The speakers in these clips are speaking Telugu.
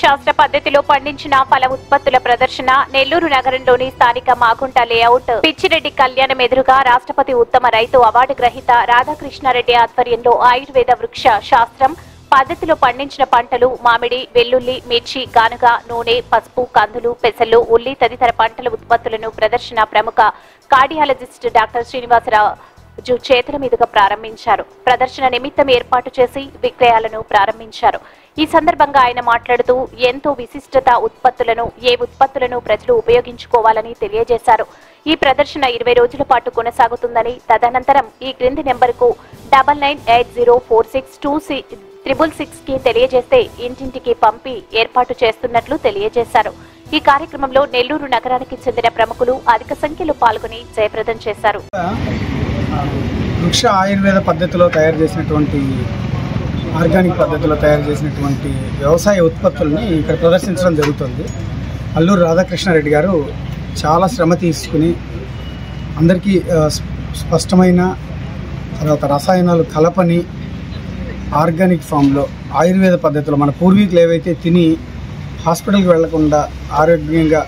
శాస్త్ర పద్ధతిలో పండించిన ఫల ఉత్పత్తుల ప్రదర్శన నెల్లూరు నగరంలోని స్థానిక మాగుంట లేఅవుట్ పిచ్చిరెడ్డి కళ్యాణం ఎదురుగా రాష్ట్రపతి ఉత్తమ రైతు అవార్డు గ్రహీత రాధాకృష్ణారెడ్డి ఆధ్వర్యంలో ఆయుర్వేద వృక్ష శాస్త్రం పద్ధతిలో పండించిన పంటలు మామిడి, వెల్లుల్లి, మిర్చి, గానుగ, నూనె, పసుపు, కందులు, పెసలు, ఉల్లి తదితర పంటల ఉత్పత్తులను ప్రదర్శన ప్రముఖ కార్డియాలజిస్ట్ డాక్టర్ శ్రీనివాసరావు చేతుల మీదుగా ప్రారంభించారు. ప్రదర్శన నిమిత్తం ఏర్పాటు చేసి విక్రయాలను ప్రారంభించారు. ఈ సందర్భంగా ఆయన మాట్లాడుతూ ఎంతో విశిష్టత ఏ ఉత్పత్తులను ప్రజలు ఉపయోగించుకోవాలని తెలియజేశారు. ఈ ప్రదర్శన 20 రోజుల పాటు కొనసాగుతుందని, తదనంతరం ఈ క్రింది నెంబర్కు 9980462666 కి తెలియజేస్తే ఇంటింటికి పంపి ఏర్పాటు చేస్తున్నట్లు తెలియజేశారు. ఈ కార్యక్రమంలో నెల్లూరు నగరానికి చెందిన ప్రముఖులు అధిక సంఖ్యలో పాల్గొని జయప్రదం చేశారు. వృక్ష ఆయుర్వేద పద్ధతిలో తయారు చేసినటువంటి ఆర్గానిక్ పద్ధతిలో తయారు చేసినటువంటి వ్యవసాయ ఉత్పత్తుల్ని ఇక్కడ ప్రదర్శించడం జరుగుతుంది. అల్లూరు రాధాకృష్ణారెడ్డి గారు చాలా శ్రమ తీసుకుని అందరికీ స్పష్టమైన తర్వాత రసాయనాలు కలపని ఆర్గానిక్ ఫామ్లో ఆయుర్వేద పద్ధతిలో మన పూర్వీకులు ఏవైతే తిని హాస్పిటల్కి వెళ్లకుండా ఆరోగ్యంగా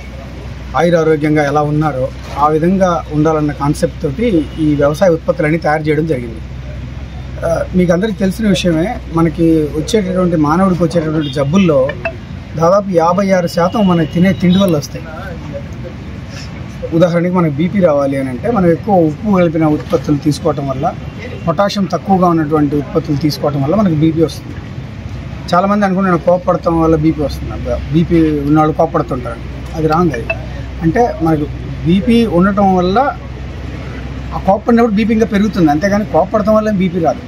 ఎలా ఉన్నారో ఆ విధంగా ఉండాలన్న కాన్సెప్ట్ తోటి ఈ వ్యవసాయ ఉత్పత్తులన్నీ తయారు చేయడం జరిగింది. మీకు అందరికీ తెలిసిన విషయమే, మనకి మానవుడికి వచ్చేటటువంటి జబ్బుల్లో దాదాపు 56% మనం తినే తిండి వల్ల వస్తాయి. ఉదాహరణకి మనకు బీపీ రావాలి అని అంటే మనం ఎక్కువ ఉప్పు కలిపిన ఉత్పత్తులు తీసుకోవటం వల్ల, పొటాషియం తక్కువగా ఉన్నటువంటి ఉత్పత్తులు తీసుకోవటం వల్ల మనకు బీపీ వస్తుంది. చాలామంది అనుకుంటున్నాను కోపపడటం వల్ల బీపీ వస్తుంది. బీపీ ఉన్నవాళ్ళు కోపడుతుంటారు, అది రాంగ్. అది అంటే మనకు బీపీ ఉండటం వల్ల ఆ కోపడినప్పుడు బీపీ ఇంకా పెరుగుతుంది, అంతేగాని కోపడటం వల్ల బీపీ రాదు.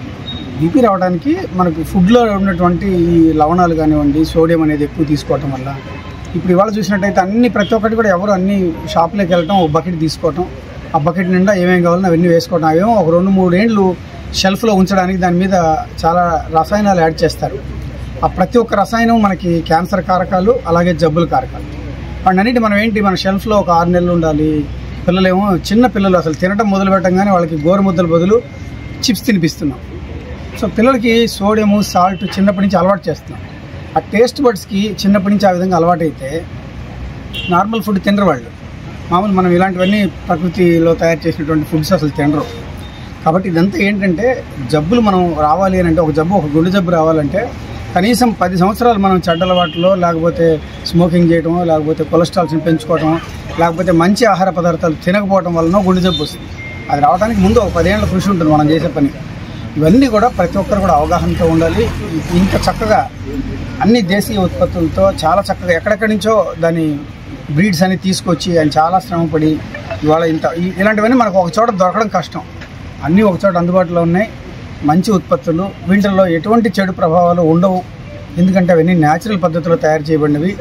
బీపీ రావడానికి మనకు ఫుడ్లో ఉన్నటువంటి ఈ లవణాలు కానివ్వండి, సోడియం అనేది ఎక్కువ తీసుకోవటం వల్ల. ఇప్పుడు ఇవాళ చూసినట్టయితే ప్రతి ఒక్కటి కూడా ఎవరు అన్ని షాప్లోకి వెళ్ళటం, ఒక బకెట్ తీసుకోవటం, ఆ బకెట్ నిండా ఏమేమి కావాలని అవన్నీ వేసుకోవటం, అవేమో ఒక 2-3 ఏళ్ళు షెల్ఫ్లో ఉంచడానికి దాని మీద చాలా రసాయనాలు యాడ్ చేస్తారు. ఆ ప్రతి ఒక్క రసాయనం మనకి క్యాన్సర్ కారకాలు, అలాగే జబ్బుల కారకాలు. వాటినన్నిటి మన షెల్ఫ్లో ఒక 6 నెలలు ఉండాలి. పిల్లలేమో చిన్న పిల్లలు అసలు తినటం మొదలు పెట్టంగానే వాళ్ళకి గోరుముద్దల బదులు చిప్స్ తినిపిస్తున్నాం. సో పిల్లలకి సోడియము, సాల్ట్ చిన్నప్పటి నుంచి అలవాటు చేస్తున్నాం. ఆ టేస్ట్ బడ్స్కి చిన్నప్పటి నుంచి ఆ విధంగా అలవాటు అయితే నార్మల్ ఫుడ్ తినరు వాళ్ళు. మామూలు మనం ఇలాంటివన్నీ ప్రకృతిలో తయారు చేసినటువంటి ఫుడ్స్ అసలు తినరు. కాబట్టి ఇదంతా ఏంటంటే జబ్బులు మనం రావాలి అని అంటే, ఒక గుండె జబ్బు రావాలంటే కనీసం 10 సంవత్సరాలు మనం చెడ్డ అలవాట్లో, లేకపోతే స్మోకింగ్ చేయటమో, లేకపోతే కొలెస్ట్రాల్స్ని పెంచుకోవటమో, లేకపోతే మంచి ఆహార పదార్థాలు తినకపోవడం వలన గుండె జబ్బు వస్తుంది. అది రావడానికి ముందు ఒక 10 ఏళ్ల కృషి ఉంటుంది మనం చేసే పని. ఇవన్నీ కూడా ప్రతి ఒక్కరు కూడా అవగాహనతో ఉండాలి. ఇంత చక్కగా అన్ని దేశీయ ఉత్పత్తులతో చాలా చక్కగా ఎక్కడెక్కడి నుంచో దాని బ్రీడ్స్ అని తీసుకొచ్చి ఆయన చాలా శ్రమపడి ఇవాళ ఇలాంటివన్నీ మనకు ఒక చోట దొరకడం కష్టం. అన్నీ ఒక చోట అందుబాటులో ఉన్నాయి. మంచి ఉత్పత్తులు, వీటిల్లో ఎటువంటి చెడు ప్రభావాలు ఉండవు. ఎందుకంటే అవన్నీ న్యాచురల్ పద్ధతిలో తయారు చేయబడినవి.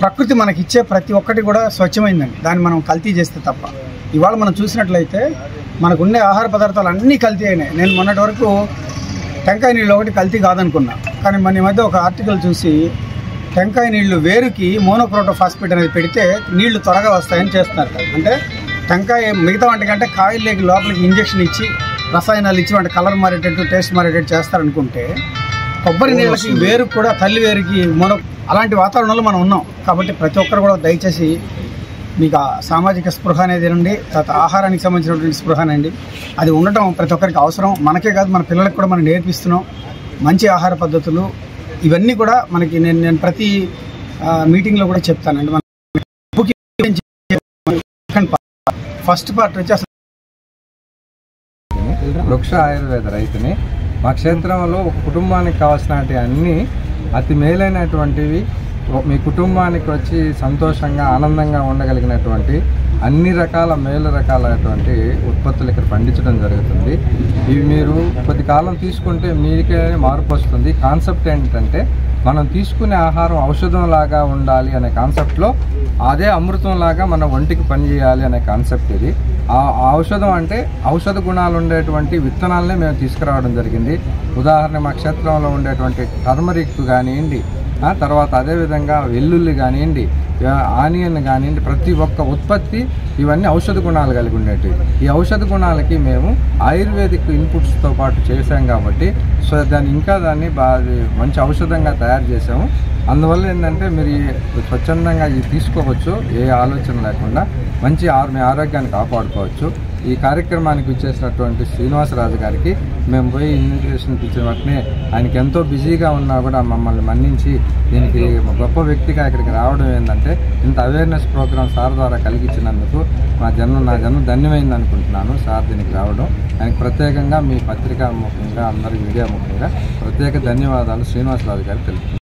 ప్రకృతి మనకిచ్చే ప్రతి ఒక్కటి కూడా స్వచ్ఛమైందండి, దాన్ని మనం కల్తీ చేస్తే తప్ప. ఇవాళ మనం చూసినట్లయితే మనకుండే ఆహార పదార్థాలు అన్నీ కల్తీ అయినాయి. నేను మొన్నటి వరకు టెంకాయ నీళ్ళు ఒకటి కల్తీ కాదనుకున్నా, కానీ మన ఈ మధ్య ఒక ఆర్టికల్ చూసి టెంకాయ నీళ్లు వేరుకి మోనోక్రోటోఫాస్ఫేట్ అనేది పెడితే నీళ్లు త్వరగా వస్తాయని చేస్తున్నారు. అంటే టెంకాయ మిగతా వాటికంటే కాయల్లోకి లోపలికి ఇంజక్షన్ ఇచ్చి రసాయనాలు ఇచ్చి వాటి కలర్ మారేటట్టు, టేస్ట్ మారేటట్టు చేస్తారనుకుంటే కొబ్బరి నీళ్ళకి వేరుకు కూడా, తల్లి వేరుకి అలాంటి వాతావరణంలో మనం ఉన్నాం. కాబట్టి ప్రతి ఒక్కరు కూడా దయచేసి మీకు ఆ సామాజిక స్పృహ అనేది అండి, తర్వాత ఆహారానికి సంబంధించినటువంటి స్పృహ అండి, అది ఉండటం ప్రతి ఒక్కరికి అవసరం. మనకే కాదు, మన పిల్లలకు కూడా మనం నేర్పిస్తున్నాం మంచి ఆహార పద్ధతులు. ఇవన్నీ కూడా మనకి నేను ప్రతి మీటింగ్లో కూడా చెప్తానండి. ఫస్ట్ పార్ట్ వచ్చి అసలు వృక్ష ఆయుర్వేద రైతుని మా క్షేత్రంలో ఒక కుటుంబానికి కావాల్సినవి అన్నీ అతి మేలైనటువంటివి, మీ కుటుంబానికి వచ్చి సంతోషంగా ఆనందంగా ఉండగలిగినటువంటి అన్ని రకాల మేలు రకాలైనటువంటి ఉత్పత్తులు ఇక్కడ పండించడం జరుగుతుంది. ఇవి మీరు కొద్ది కాలం తీసుకుంటే మీకే మార్పు వస్తుంది. కాన్సెప్ట్ ఏంటంటే మనం తీసుకునే ఆహారం ఔషధంలాగా ఉండాలి అనే కాన్సెప్ట్లో, అదే అమృతంలాగా మన ఒంటికి పనిచేయాలి అనే కాన్సెప్ట్ ఇది. ఆ ఔషధం అంటే ఔషధ గుణాలు ఉండేటువంటి విత్తనాలనే మేము తీసుకురావడం జరిగింది. ఉదాహరణ మా క్షేత్రంలో ఉండేటువంటి టర్మరిక్ కానివ్వండి, తర్వాత అదేవిధంగా వెల్లుల్లి కానివ్వండి, ఆనియన్ కానివ్వండి, ప్రతి ఒక్క ఉత్పత్తి ఇవన్నీ ఔషధ గుణాలు కలిగి ఉండేటివి. ఈ ఔషధ గుణాలకి మేము ఆయుర్వేదిక్ ఇన్పుట్స్తో పాటు చేసాం కాబట్టి దాన్ని మంచి ఔషధంగా తయారు చేసాము. అందువల్ల ఏంటంటే మీరు స్వచ్ఛందంగా ఇది తీసుకోవచ్చు, ఏ ఆలోచన లేకుండా మంచి మీ ఆరోగ్యాన్ని కాపాడుకోవచ్చు. ఈ కార్యక్రమానికి ఇచ్చేసినటువంటి శ్రీనివాసరాజు గారికి మేము పోయి ఇన్విటేషన్ ఇచ్చిన వెంటనే ఆయనకి ఎంతో బిజీగా ఉన్నా కూడా మమ్మల్ని మన్నించి దీనికి గొప్ప వ్యక్తిగా ఇక్కడికి రావడం ఏంటంటే ఇంత అవేర్నెస్ ప్రోగ్రామ్ సార్ ద్వారా కలిగించినందుకు నా జన్మ ధన్యమైంది అనుకుంటున్నాను. సార్ దీనికి రావడం ఆయనకు ప్రత్యేకంగా మీ పత్రికా ముఖ్యంగా అందరి మీడియా ముఖ్యంగా ప్రత్యేక ధన్యవాదాలు శ్రీనివాసరాజు గారికి తెలుపుతున్నాను.